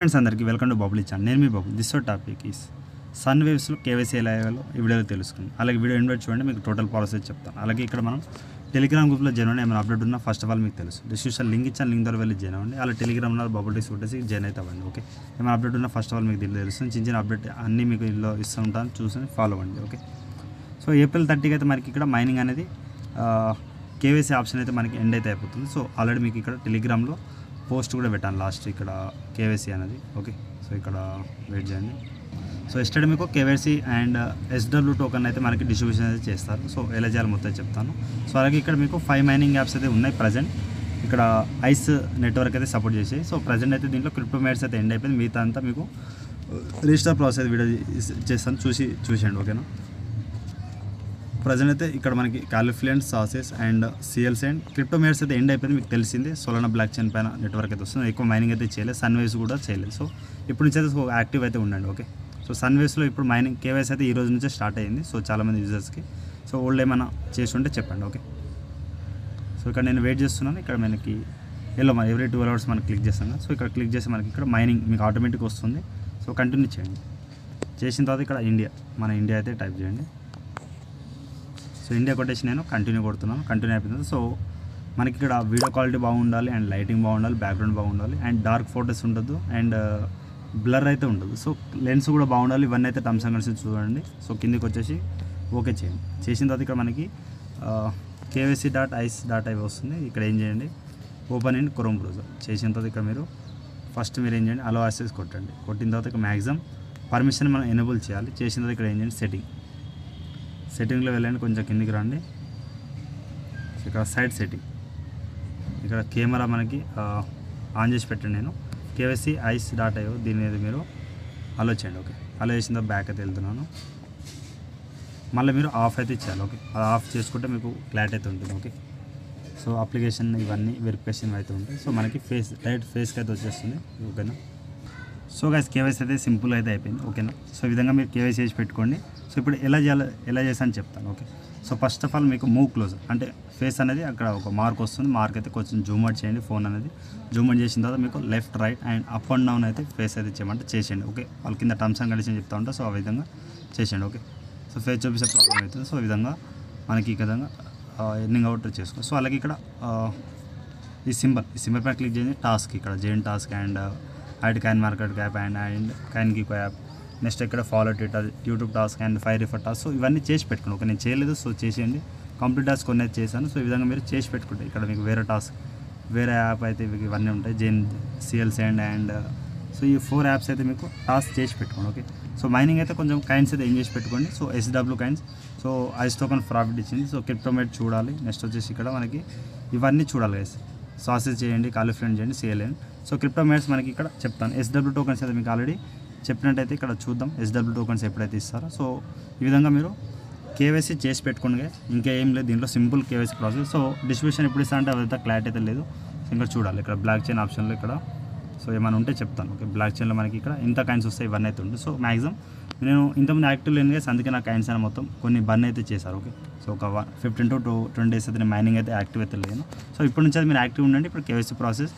Friends అందరికీ welcome to bubble channel. నేను మీ bubble. This topic is sun వేవ్స్లో కేవైసీ ఎలా అయ్యాలో ఈ వీడియోలో తెలుసుకుంది. అలాగే వీడియో ఇన్వైట్ చూడండి, మీకు టోటల్ ప్రాసెస్ చెప్తాను. అలాగే ఇక్కడ మనం టెలిగ్రామ్ గ్రూప్లో జాయిన్ అవ్వండి. ఏమైనా అప్డేట్ ఉన్నా ఫస్ట్ ఆఫ్ ఆల్ మీకు తెలుసు. డిస్క్రిప్షన్ లింక్ ఇచ్చాను, లింక్ ద్వారా వెళ్ళి జాయిన్ అవ్వండి. అలా టెలిగ్రామ్లో బబుల్ టీస్ కొట్టేసి జాయిన్ అయితే అవ్వండి. ఓకే, ఏమైనా అప్డేట్ ఉన్నా ఫస్ట్ ఆఫ్ ఆల్ మీకు తెలుస్తుంది. చిన్న చిన్న అప్డేట్ అన్నీ మీకు ఇందులో ఇస్తూ ఉంటాను, చూసి ఫాలో అవ్వండి. ఓకే, సో ఏప్రిల్ 30కి అయితే మనకి ఇక్కడ మైనింగ్ అనేది కేవైసీ ఆప్షన్ అయితే మనకి ఎండ్ అయితే అయిపోతుంది. సో ఆల్రెడీ మీకు ఇక్కడ టెలిగ్రామ్లో పోస్ట్ కూడా పెట్టాను లాస్ట్ ఇక్కడ కేవైసీ అనేది. ఓకే, సో ఇక్కడ వెయిట్ చేయండి. సో ఎస్టర్డే మీకు కేవైసీ అండ్ ఎస్డబ్ల్యూ టోకన్ అయితే మనకి డిస్ట్రిబ్యూషన్ అయితే చేస్తారు. సో ఎలా చేయాలి మొత్తం చెప్తాను. సో అలాగే ఇక్కడ మీకు 5 మైనింగ్ యాప్స్ అయితే ఉన్నాయి ప్రజెంట్. ఇక్కడ ఐస్ నెట్వర్క్ అయితే సపోర్ట్ చేసాయి. సో ప్రజెంట్ అయితే దీంట్లో క్రిప్టో మేట్స్ అయితే ఎండ్ అయిపోయింది. మిగతా అంతా మీకు రిజిస్టర్ ప్రాసెస్ వీడియో చేస్తాను, చూసేయండి. ఓకేనా, ప్రజెంట్ అయితే ఇక్కడ మనకి కాలిఫ్లెంట్ సాసెస్ అండ్ సిఎల్స్ అండ్ క్రిప్టో మేట్స్ అయితే ఎండ్ అయిపోయింది. మీకు తెలిసింది సోలానా బ్లాక్ చైన్ పైన నెట్వర్క్ అయితే వస్తుంది. ఎక్కువ మైనింగ్ అయితే చేయలేదు, సన్ వేవ్స్ కూడా చేయలేదు. సో ఇప్పుడు నుంచి అయితే యాక్టివ్ అయితే ఉండండి. ఓకే, సో సన్ వేవ్స్లో ఇప్పుడు మైనింగ్ కేవైసీ అయితే ఈ రోజు నుంచే స్టార్ట్ అయ్యింది. సో చాలామంది యూజర్స్కి. సో ఓల్డ్ ఏమైనా చేసి ఉంటే చెప్పండి. ఓకే, సో ఇక్కడ నేను వెయిట్ చేస్తున్నాను. ఇక్కడ మనకి ఎవ్రీ 12 hours మనకి క్లిక్ చేస్తాం కదా. సో ఇక్కడ క్లిక్ చేసి మనకి ఇక్కడ మైనింగ్ మీకు ఆటోమేటిక్ వస్తుంది. సో కంటిన్యూ చేయండి. చేసిన తర్వాత ఇక్కడ మన ఇండియా అయితే టైప్ చేయండి. సో ఇండియా కొట్టేసి నేను కంటిన్యూ కొడుతున్నాను. కంటిన్యూ అయిపోతుంది. సో మనకి ఇక్కడ వీడియో క్వాలిటీ బాగుండాలి అండ్ లైటింగ్ బాగుండాలి, బ్యాక్గ్రౌండ్ బాగుండాలి అండ్ డార్క్ ఫొటోస్ ఉండదు అండ్ బ్లర్ అయితే ఉండదు. సో లెన్స్ కూడా బాగుండాలి. ఇవన్నీ అయితే టర్మ్స్ అండ్ కండిషన్స్ చూడండి. సో కిందికి వచ్చేసి ఓకే చేయండి. చేసిన తర్వాత ఇక్కడ మనకి kvc.ice.iv వస్తుంది. ఇక్కడ ఏం చేయండి, ఓపెన్ ఇన్ క్రోమ్ బ్రౌజర్. చేసిన తర్వాత ఇక్కడ మీరు ఫస్ట్ మీరు ఏం చేయండి, అలో యాక్సెస్ కొట్టండి. కొట్టిన తర్వాత ఇక్కడ మ్యాక్సిమం పర్మిషన్ మనం ఎనేబుల్ చేయాలి. చేసిన తర్వాత ఇక్కడ ఏం చేయండి, సెట్టింగ్లో వెళ్ళండి, కొంచెం కిందికి రండి. ఇక్కడ సైడ్ సెట్టింగ్, ఇక్కడ కెమెరా మనకి ఆన్ చేసి పెట్టండి. నేను kvc.ice.iv దీని మీద మీరు అలో చేయండి. ఓకే, అలో చేసిన తర్వాత బ్యాక్ అయితే వెళ్తున్నాను. మళ్ళీ మీరు ఆఫ్ అయితే ఇచ్చాలి. ఓకే, అది ఆఫ్ చేసుకుంటే మీకు క్లారిటీ అయితే ఉంటుంది. ఓకే, సో అప్లికేషన్ ఇవన్నీ వెరిఫికేషన్ అయితే ఉంటాయి. సో మనకి డైరెక్ట్ ఫేస్కి అయితే వచ్చేస్తుంది. ఓకేనా, సో గైస్ కేవైసీ అయితే సింపుల్ అయితే అయిపోయింది. ఓకేనా, సో ఈ విధంగా మీరు కేవైసీ చేసి పెట్టుకోండి. సో ఇప్పుడు ఎలా చేసాను చెప్తాను. Okay, so first of all మీకు మూవ్ క్లోజ్ అంటే ఫేస్ అనేది అక్కడ ఒక మార్క్ వస్తుంది. మార్క్ అయితే కొంచెం జూమ్ అవుట్ చేయండి. ఫోన్ అనేది జూమ్ అవుట్ చేసిన తర్వాత మీకు left right and up and down అయితే ఫేస్ అయితే చేయమంటే చేసేయండి. ఓకే, వాళ్ళ కింద టర్మ్స్ అండ్ కండిషన్ చెప్తా ఉంటా. సో ఆ విధంగా చేసేయండి. ఓకే, సో ఫేస్ చూపిస్తే ప్రాబ్లం అవుతుంది. సో ఈ విధంగా మనకి ఈ విధంగా ఎర్నింగ్ అవుట్ చేసుకో. సో అలాగే ఇక్కడ ఈ సింబల్ పైన క్లిక్ చేయండి. టాస్క్ ఇక్కడ జేఎన్ task and add coin market cap and coin gecko app. Next ఇక్కడ follow Twitter, YouTube task and 5 refer task. So ఇవన్నీ చేసి పెట్టుకోండి. ఓకే, నేను చేయలేదు, సో చేసేయండి. కంప్లీట్ టాస్క్ కొన్ని అయితే చేశాను. సో ఈ విధంగా మీరు చేసి పెట్టుకుంటే ఇక్కడ మీకు వేరే టాస్క్ వేరే యాప్ అయితే ఇవన్నీ ఉంటాయి. జేఎన్ సిఎల్స్ అండ్ సో ఈ 4 యాప్స్ అయితే మీకు టాస్క్ చేసి పెట్టుకోండి. ఓకే, సో మైనింగ్ అయితే కొంచెం కాయిన్స్ అయితే ఏం చేసి పెట్టుకోండి. So SW coins, so ice token profit ఇచ్చింది. సో క్రిప్టోమేట్ చూడాలి. నెక్స్ట్ వచ్చేసి ఇక్కడ మనకి ఇవన్నీ చూడాలి గైస్. సాసెస్ చేయండి, కాలిఫ్లెంట్ చేయండి, సిఎల్ఎన్. సో క్రిప్టోమేట్స్ మనకి ఇక్కడ చెప్తాను. ఎస్డబ్ల్యూ టోకన్స్ అయితే మీకు ఆల్రెడీ చెప్పినట్టయితే ఇక్కడ చూద్దాం ఎస్డబ్ల్యూ టోకన్స్ ఎప్పుడైతే ఇస్తారో. సో ఈ విధంగా మీరు కేవైసీ చేసి పెట్టుకోండి. ఇంకా ఏం లేదు దీంట్లో, simple KYC process. So distribution ఎప్పుడు ఇస్తా అంటే అదంతా క్లారిటీ అయితే లేదు. సో ఇంకా చూడాలి ఇక్కడ బ్లాక్ చైన్ ఆప్షన్లో ఇక్కడ సో ఏమైనా ఉంటే చెప్తాను. ఓకే, బ్లాక్ చైన్లో మనకి ఇక్కడ ఇంత కాయిన్స్ వస్తాయి, ఇవన్నీ అయితే ఉంటుంది. సో మ్యాక్సిమం నేను ఇంతకుముందు యాక్టివ్ లేను గైస్, అందుకే నా కాయిన్స్ అని మొత్తం కొన్ని బర్న్ అయితే చేశారు. ఓకే, సో ఒక 15 to 20 days అయితే నేను మైనింగ్ అయితే యాక్టివ్ అయితే లేను. సో ఇప్పటి నుంచి అయితే మీరు యాక్టివ్ ఉండండి. ఇప్పుడు కేవైసీ ప్రాసెస్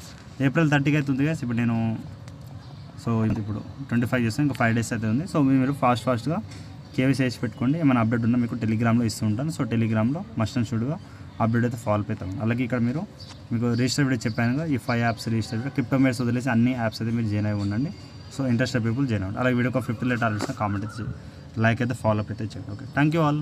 ఏప్రిల్ 30కి అయితే ఉంది గైస్. ఇప్పుడు నేను సో ఇప్పుడు 25 చేస్తాను, ఇంకా 5 days అయితే ఉంది. సో మీరు ఫాస్ట్గా కేవైసీ చేసి పెట్టుకోండి. ఏమైనా అప్డేట్ ఉన్నా మీకు టెలిగ్రామ్లో ఇస్తూ ఉంటాను. సో టెలిగ్రామ్లో మస్ట్ అండ్ షుడ్గా అప్డేట్ అయితే ఫాలో అవుతాం. అలాగే ఇక్కడ మీకు రిజిస్టర్ వీడియో చెప్పాను, ఈ 5 యాప్స్ రిజిస్టర్ క్రిప్టో మేట్స్ వదిలేసి అన్ని యాప్స్ అయితే మీరు జాయిన్ అయి ఉండండి. సో ఇంట్రెస్టెడ్ పీపుల్ జాయిన్ అవ్వండి. అలాగే వీడియోకి 50 టార్గెట్స్ కామెంట్ అయితే లైక్ అయితే ఫాలో అప్ అయితే చేయండి. Okay, thank you all.